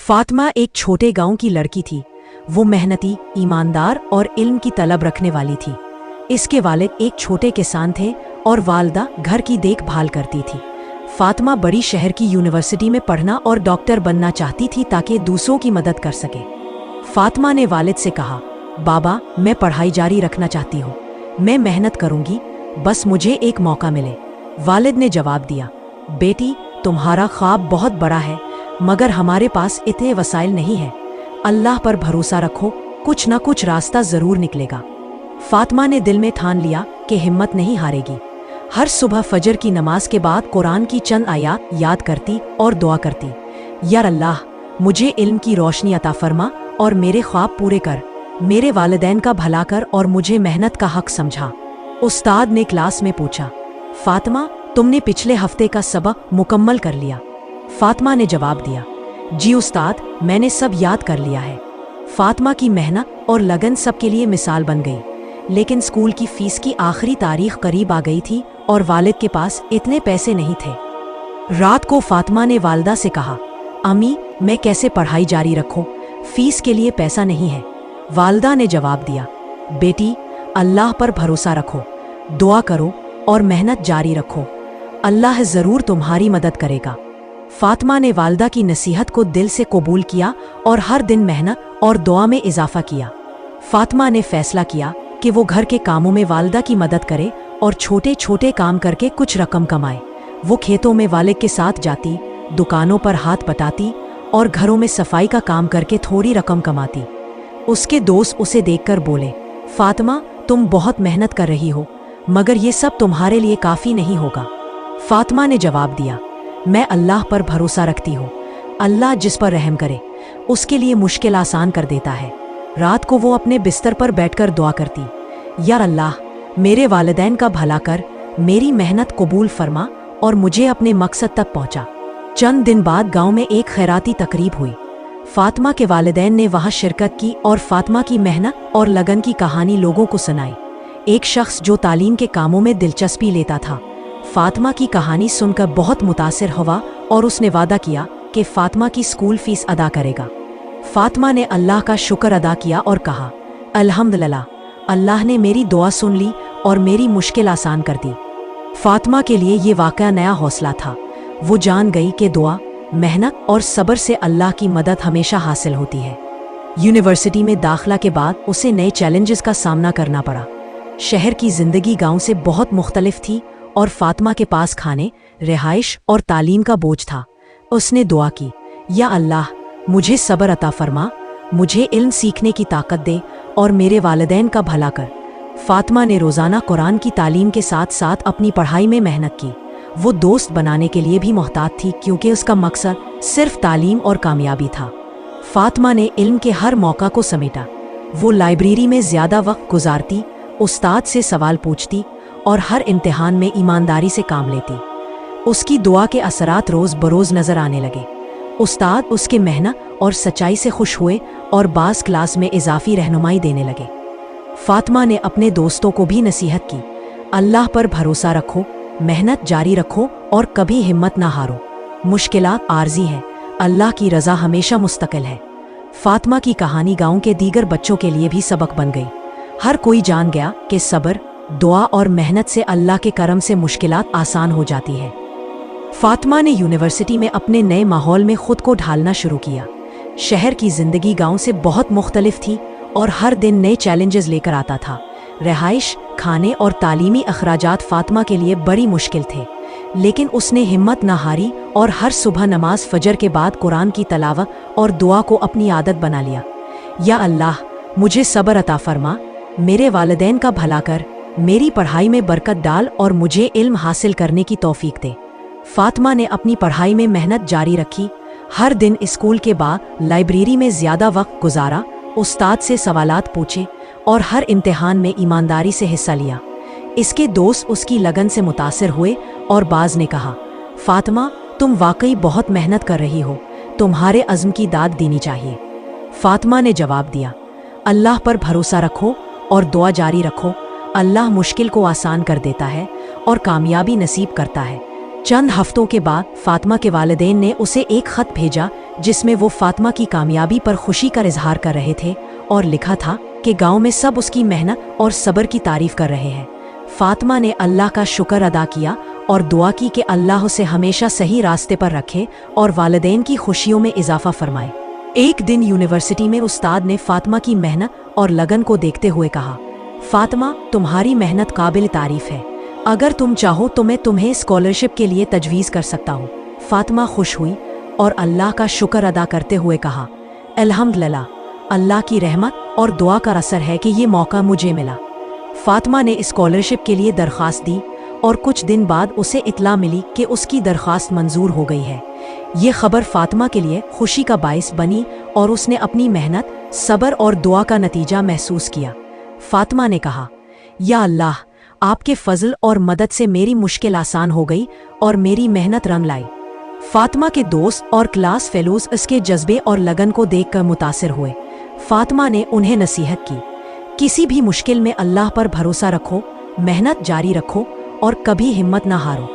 फातिमा एक छोटे गांव की लड़की थी। वो मेहनती, ईमानदार और इल्म की तलब रखने वाली थी। इसके वालिद एक छोटे किसान थे और वालदा घर की देखभाल करती थी। फातिमा बड़ी शहर की यूनिवर्सिटी में पढ़ना और डॉक्टर बनना चाहती थी ताकि दूसरों की मदद कर सके। फातिमा ने वालिद से कहा, बाबा, मैं पढ़ाई जारी रखना चाहती हूँ। मैं मेहनत करूँगी, बस मुझे एक मौका मिले। वालिद ने जवाब दिया, बेटी, तुम्हारा ख्वाब बहुत बड़ा है, मगर हमारे पास इतने वसाइल नहीं है। अल्लाह पर भरोसा रखो, कुछ न कुछ रास्ता ज़रूर निकलेगा। फातिमा ने दिल में ठान लिया कि हिम्मत नहीं हारेगी। हर सुबह फजर की नमाज के बाद कुरान की चंद आयात याद करती और दुआ करती, या अल्लाह, मुझे इल्म की रोशनी अता फरमा और मेरे ख्वाब पूरे कर। मेरे वालिदैन का भला कर और मुझे मेहनत का हक समझा। उस्ताद ने क्लास में पूछा, फातिमा, तुमने पिछले हफ्ते का सबक मुकम्मल कर लिया? फातिमा ने जवाब दिया, जी उस्ताद, मैंने सब याद कर लिया है। फातिमा की मेहनत और लगन सबके लिए मिसाल बन गई। लेकिन स्कूल की फीस की आखिरी तारीख करीब आ गई थी और वालिद के पास इतने पैसे नहीं थे। रात को फातिमा ने वालदा से कहा, अम्मी, मैं कैसे पढ़ाई जारी रखूं? फीस के लिए पैसा नहीं है। वालदा ने जवाब दिया, बेटी, अल्लाह पर भरोसा रखो, दुआ करो और मेहनत जारी रखो। अल्लाह ज़रूर तुम्हारी मदद करेगा। फातिमा ने वालदा की नसीहत को दिल से कबूल किया और हर दिन मेहनत और दुआ में इजाफा किया। फातिमा ने फैसला किया कि वो घर के कामों में वालदा की मदद करे और छोटे छोटे काम करके कुछ रकम कमाए। वो खेतों में वालिद के साथ जाती, दुकानों पर हाथ बटाती और घरों में सफाई का काम करके थोड़ी रकम कमाती। उसके दोस्त उसे देखकर बोले, फातिमा, तुम बहुत मेहनत कर रही हो, मगर ये सब तुम्हारे लिए काफ़ी नहीं होगा। फातिमा ने जवाब दिया, मैं अल्लाह पर भरोसा रखती हूँ। अल्लाह जिस पर रहम करे, उसके लिए मुश्किल आसान कर देता है। रात को वो अपने बिस्तर पर बैठकर दुआ करती, या अल्लाह, मेरे वालिदैन का भला कर, मेरी मेहनत कबूल फरमा और मुझे अपने मकसद तक पहुँचा। चंद दिन बाद गांव में एक खैराती तकरीब हुई। फातिमा के वालिदैन ने वहां शिरकत की और फातिमा की मेहनत और लगन की कहानी लोगों को सुनाई। एक शख्स जो तालीम के कामों में दिलचस्पी लेता था, फातिमा की कहानी सुनकर बहुत मुतासिर हुआ और उसने वादा किया कि फातिमा की स्कूल फीस अदा करेगा। फातिमा ने अल्लाह का शुक्र अदा किया और कहा, अल्हम्दुलिल्लाह, अल्लाह ने मेरी दुआ सुन ली और मेरी मुश्किल आसान कर दी। फातिमा के लिए ये वाक़या नया हौसला था। वो जान गई कि दुआ, मेहनत और सब्र से अल्लाह की मदद हमेशा हासिल होती है। यूनिवर्सिटी में दाखिला के बाद उसे नए चैलेंजेस का सामना करना पड़ा। शहर की ज़िंदगी गांव से बहुत मुख्तलिफ थी और फातिमा के पास खाने, रिहाइश और तालीम का बोझ था। उसने दुआ की, या अल्लाह, मुझे सब्र अता फरमा, मुझे इल्म सीखने की ताकत दे और मेरे वालिदैन का भला कर। फातिमा ने रोज़ाना कुरान की तालीम के साथ साथ अपनी पढ़ाई में मेहनत की। वो दोस्त बनाने के लिए भी मोहतात थी क्योंकि उसका मकसद सिर्फ तालीम और कामयाबी था। फातिमा ने इल्म के हर मौका को समेटा। वो लाइब्रेरी में ज़्यादा वक्त गुजारती, उस्ताद से सवाल पूछती और हर इम्तिहान में ईमानदारी से काम लेती। उसकी दुआ के असरात रोज़ बरोज़ नज़र आने लगे। उस्ताद उसके मेहनत और सच्चाई से खुश हुए और बास क्लास में इजाफी रहनुमाई देने लगे। फातिमा ने अपने दोस्तों को भी नसीहत की, अल्लाह पर भरोसा रखो, मेहनत जारी रखो और कभी हिम्मत ना हारो। मुश्किलात आर्जी हैं, अल्लाह की रज़ा हमेशा मुस्तकिल है। फातिमा की कहानी गांव के दीगर बच्चों के लिए भी सबक बन गई। हर कोई जान गया कि सब्र, दुआ और मेहनत से अल्लाह के करम से मुश्किलात आसान हो जाती है। फातिमा ने यूनिवर्सिटी में अपने नए माहौल में खुद को ढालना शुरू किया। शहर की ज़िंदगी गांव से बहुत मुख्तलिफ थी और हर दिन नए चैलेंजेस लेकर आता था। रिहाइश, खाने और तालीमी अखराजात फातिमा के लिए बड़ी मुश्किल थे, लेकिन उसने हिम्मत न हारी और हर सुबह नमाज फजर के बाद कुरान की तलावत और दुआ को अपनी आदत बना लिया। या अल्लाह, मुझे सब्र अता फरमा, मेरे वालिदैन का भला कर, मेरी पढ़ाई में बरकत डाल और मुझे इल्म हासिल करने की तौफीक दे। फातिमा ने अपनी पढ़ाई में मेहनत जारी रखी। हर दिन स्कूल के बाद लाइब्रेरी में ज़्यादा वक्त गुजारा, उस्ताद से सवालात पूछे और हर इम्तिहान में ईमानदारी से हिस्सा लिया। इसके दोस्त उसकी लगन से मुतासिर हुए और बाज़ ने कहा, फातिमा, तुम वाकई बहुत मेहनत कर रही हो, तुम्हारे अज़्म की दाद देनी चाहिए। फातिमा ने जवाब दिया, अल्लाह पर भरोसा रखो और दुआ जारी रखो। अल्लाह मुश्किल को आसान कर देता है और कामयाबी नसीब करता है। चंद हफ्तों के बाद फातिमा के वालिदैन ने उसे एक खत भेजा जिसमें वो फातिमा की कामयाबी पर खुशी का इजहार कर रहे थे और लिखा था कि गांव में सब उसकी मेहनत और सब्र की तारीफ कर रहे हैं। फातिमा ने अल्लाह का शुक्र अदा किया और दुआ की कि अल्लाह उसे हमेशा सही रास्ते पर रखे और वालिदैन की खुशियों में इजाफा फरमाए। एक दिन यूनिवर्सिटी में उस्ताद ने फातिमा की मेहनत और लगन को देखते हुए कहा, फातिमा, तुम्हारी मेहनत काबिल तारीफ है। अगर तुम चाहो तो मैं तुम्हें स्कॉलरशिप के लिए तजवीज़ कर सकता हूँ। फातिमा खुश हुई और अल्लाह का शुक्र अदा करते हुए कहा, अल्हम्दुलिल्लाह, अल्लाह की रहमत और दुआ का असर है कि ये मौका मुझे मिला। फातिमा ने स्कॉलरशिप के लिए दरख्वास्त दी और कुछ दिन बाद उसे इत्ला मिली कि उसकी दरख्वास्त मंजूर हो गई है। ये खबर फातिमा के लिए खुशी का बाइस बनी और उसने अपनी मेहनत, सब्र और दुआ का नतीजा महसूस किया। फातिमा ने कहा, या अल्लाह, आपके फजल और मदद से मेरी मुश्किल आसान हो गई और मेरी मेहनत रंग लाई। फातिमा के दोस्त और क्लास फेलोज इसके जज्बे और लगन को देखकर मुतासिर हुए। फातिमा ने उन्हें नसीहत की, किसी भी मुश्किल में अल्लाह पर भरोसा रखो, मेहनत जारी रखो और कभी हिम्मत ना हारो।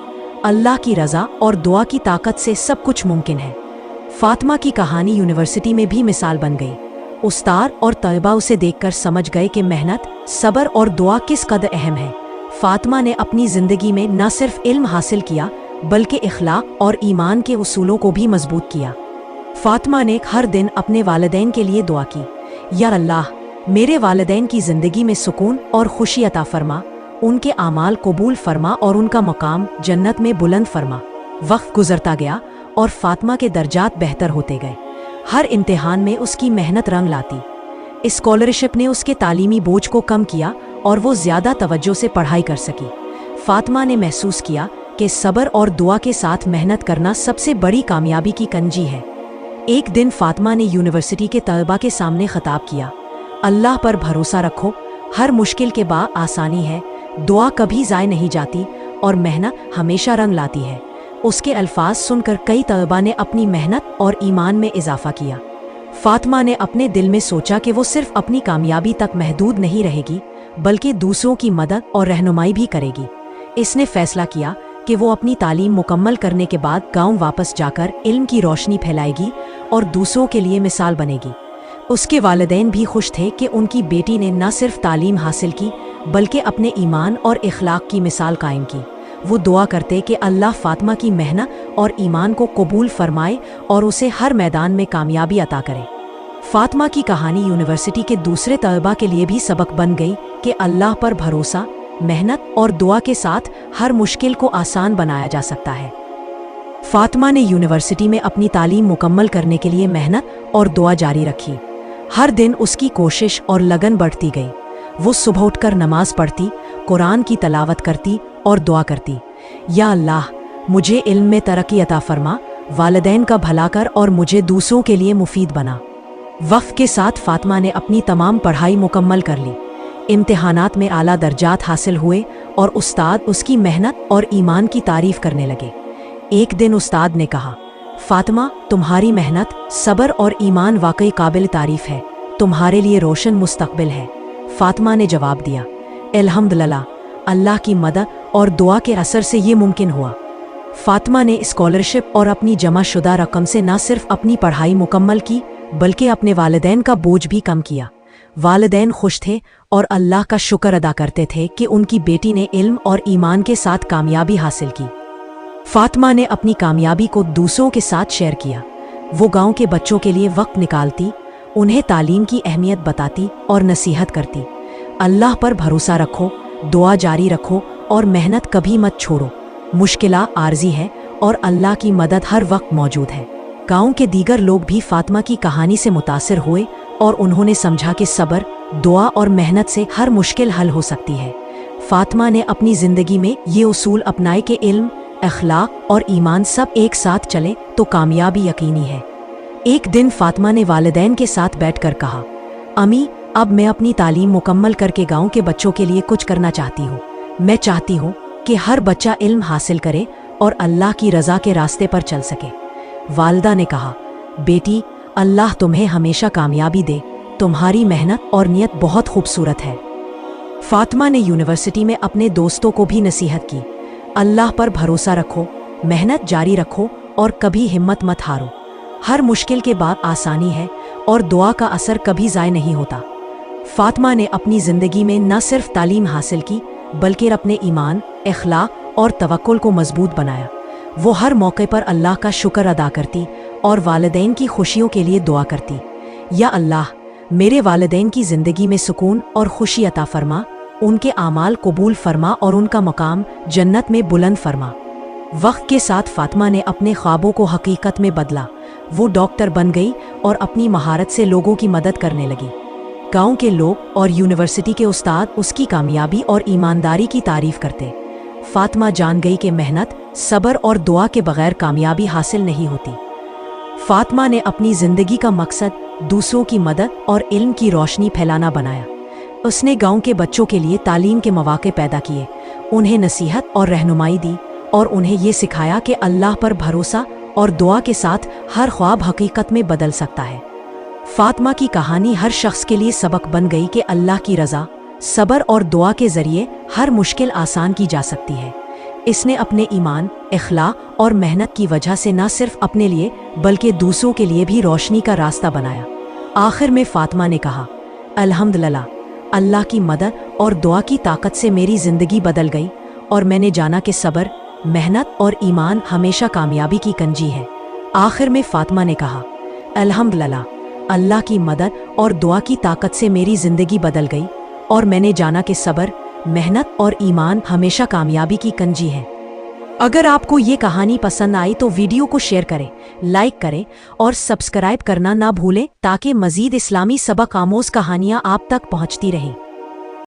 अल्लाह की रज़ा और दुआ की ताकत से सब कुछ मुमकिन है। फातिमा की कहानी यूनिवर्सिटी में भी मिसाल बन गई। उस्ताद और तलबा उसे देखकर समझ गए कि मेहनत, सब्र और दुआ किस कदर अहम है। फातिमा ने अपनी ज़िंदगी में न सिर्फ इल्म हासिल किया बल्कि इखलाक और ईमान के उसूलों को भी मजबूत किया। फातिमा ने हर दिन अपने वालिदैन के लिए दुआ की, या अल्लाह, मेरे वालिदैन की ज़िंदगी में सुकून और खुशी अता फरमा, उनके आमाल कबूल फरमा और उनका मकाम जन्नत में बुलंद फरमा। वक्त गुजरता गया और फातिमा के दर्जात बेहतर होते गए। हर इम्तिहान में उसकी मेहनत रंग लाती। स्कॉलरशिप ने उसके तालीमी बोझ को कम किया और वो ज़्यादा तवज्जो से पढ़ाई कर सकी। फातिमा ने महसूस किया कि सब्र और दुआ के साथ मेहनत करना सबसे बड़ी कामयाबी की कंजी है। एक दिन फातिमा ने यूनिवर्सिटी के तलबा के सामने खिताब किया, अल्लाह पर भरोसा रखो, हर मुश्किल के बाद आसानी है, दुआ कभी ज़ाय नहीं जाती और मेहनत हमेशा रंग लाती है। उसके अल्फाज सुनकर कई तलबा ने अपनी मेहनत और ईमान में इजाफा किया। फातिमा ने अपने दिल में सोचा कि वो सिर्फ अपनी कामयाबी तक महदूद नहीं रहेगी बल्कि दूसरों की मदद और रहनुमाई भी करेगी। इसने फैसला किया कि वो अपनी तालीम मुकम्मल करने के बाद गांव वापस जाकर इल्म की रोशनी फैलाएगी और दूसरों के लिए मिसाल बनेगी। उसके वालिदैन भी खुश थे कि उनकी बेटी ने न सिर्फ तालीम हासिल की बल्कि अपने ईमान और इखलाक की मिसाल कायम की। वो दुआ करते कि अल्लाह फातिमा की मेहनत और ईमान को कबूल फरमाए और उसे हर मैदान में कामयाबी अता करे। फातिमा की कहानी यूनिवर्सिटी के दूसरे तलबा के लिए भी सबक बन गई कि अल्लाह पर भरोसा, मेहनत और दुआ के साथ हर मुश्किल को आसान बनाया जा सकता है। फातिमा ने यूनिवर्सिटी में अपनी तालीम मुकम्मल करने के लिए मेहनत और दुआ जारी रखी। हर दिन उसकी कोशिश और लगन बढ़ती गई। वो सुबह उठकर नमाज पढ़ती, कुरान की तलावत करती और दुआ करती, या अल्लाह, मुझे इल्म में तरक्की अता फरमा, वालिदैन का भला कर और मुझे दूसरों के लिए मुफीद बना। वक्त के साथ फातिमा ने अपनी तमाम पढ़ाई मुकम्मल कर ली। इम्तिहानात में आला दर्जात हासिल हुए और उस्ताद उसकी मेहनत और ईमान की तारीफ करने लगे। एक दिन उस्ताद ने कहा, फातिमा, तुम्हारी मेहनत, सब्र और ईमान वाकई काबिल तारीफ है, तुम्हारे लिए रोशन मुस्तकबिल है। फातिमा ने जवाब दिया, अल्हम्दुलिल्लाह, अल्लाह की मदद और दुआ के असर से ये मुमकिन हुआ। फातिमा ने स्कॉलरशिप और अपनी जमा शुदा रकम से न सिर्फ अपनी पढ़ाई मुकम्मल की बल्कि अपने वालिदैन का बोझ भी कम किया। वालिदैन खुश थे और अल्लाह का शुक्र अदा करते थे कि उनकी बेटी ने इल्म और ईमान के साथ कामयाबी हासिल की। फातिमा ने अपनी कामयाबी को दूसरों के साथ शेयर किया। वो गांव के बच्चों के लिए वक्त निकालती, उन्हें तालीम की अहमियत बताती और नसीहत करती। अल्लाह पर भरोसा रखो, दुआ जारी रखो और मेहनत कभी मत छोड़ो। मुश्किलात आर्जी है और अल्लाह की मदद हर वक्त मौजूद है। गांव के दीगर लोग भी फातिमा की कहानी से मुतासिर हुए और उन्होंने समझा कि सब्र, दुआ और मेहनत से हर मुश्किल हल हो सकती है। फातिमा ने अपनी ज़िंदगी में ये उसूल अपनाए कि इल्म, अखलाक और ईमान सब एक साथ चले तो कामयाबी यकीनी है। एक दिन फातिमा ने वालिदैन के साथ बैठकर कहा, अम्मी, अब मैं अपनी तालीम मुकम्मल करके गांव के बच्चों के लिए कुछ करना चाहती हूँ। मैं चाहती हूँ कि हर बच्चा इल्म हासिल करे और अल्लाह की रज़ा के रास्ते पर चल सके। वालिदा ने कहा, बेटी, अल्लाह तुम्हें हमेशा कामयाबी दे, तुम्हारी मेहनत और नियत बहुत खूबसूरत है। फातिमा ने यूनिवर्सिटी में अपने दोस्तों को भी नसीहत की, अल्लाह पर भरोसा रखो, मेहनत जारी रखो और कभी हिम्मत मत हारो। हर मुश्किल के बाद आसानी है और दुआ का असर कभी ज़ाय नहीं होता। फातिमा ने अपनी ज़िंदगी में न सिर्फ तालीम हासिल की बल्कि अपने ईमान, इखलाक और तवक्कुल को मजबूत बनाया। वो हर मौके पर अल्लाह का शुक्र अदा करती और वालिदैन की खुशियों के लिए दुआ करती, या अल्लाह मेरे वालिदैन की ज़िंदगी में सुकून और खुशी अता फरमा, उनके आमाल कबूल फरमा और उनका मकाम जन्नत में बुलंद फरमा। वक्त के साथ फातिमा ने अपने ख्वाबों को हकीकत में बदला। वो डॉक्टर बन गई और अपनी महारत से लोगों की मदद करने लगी। गांव के लोग और यूनिवर्सिटी के उस्ताद उसकी कामयाबी और ईमानदारी की तारीफ करते। फातिमा जान गई कि मेहनत, सब्र और दुआ के बगैर कामयाबी हासिल नहीं होती। फातिमा ने अपनी ज़िंदगी का मकसद दूसरों की मदद और इल्म की रोशनी फैलाना बनाया। उसने गांव के बच्चों के लिए तालीम के मौके पैदा किए, उन्हें नसीहत और रहनुमाई दी और उन्हें ये सिखाया कि अल्लाह पर भरोसा और दुआ के साथ हर ख्वाब हकीकत में बदल सकता है। फातिमा की कहानी हर शख्स के लिए सबक बन गई कि अल्लाह की रज़ा, सब्र और दुआ के ज़रिए हर मुश्किल आसान की जा सकती है। इसने अपने ईमान, इखलाक और मेहनत की वजह से न सिर्फ अपने लिए बल्कि दूसरों के लिए भी रोशनी का रास्ता बनाया। आखिर में फातिमा ने कहा, अल्हम्दुलिल्लाह, अल्लाह की मदद और दुआ की ताकत से मेरी ज़िंदगी बदल गई और मैंने जाना कि सब्र, मेहनत और ईमान हमेशा कामयाबी की कंजी है। आखिर में फातिमा ने कहा, अल्हम्दुलिल्लाह, अल्लाह की मदद और दुआ की ताकत से मेरी ज़िंदगी बदल गई और मैंने जाना कि सब्र, मेहनत और ईमान हमेशा कामयाबी की कंजी है। अगर आपको ये कहानी पसंद आई तो वीडियो को शेयर करें, लाइक करें और सब्सक्राइब करना ना भूलें ताकि मज़ीद इस्लामी सबक आमोज़ कहानियाँ आप तक पहुँचती रहें।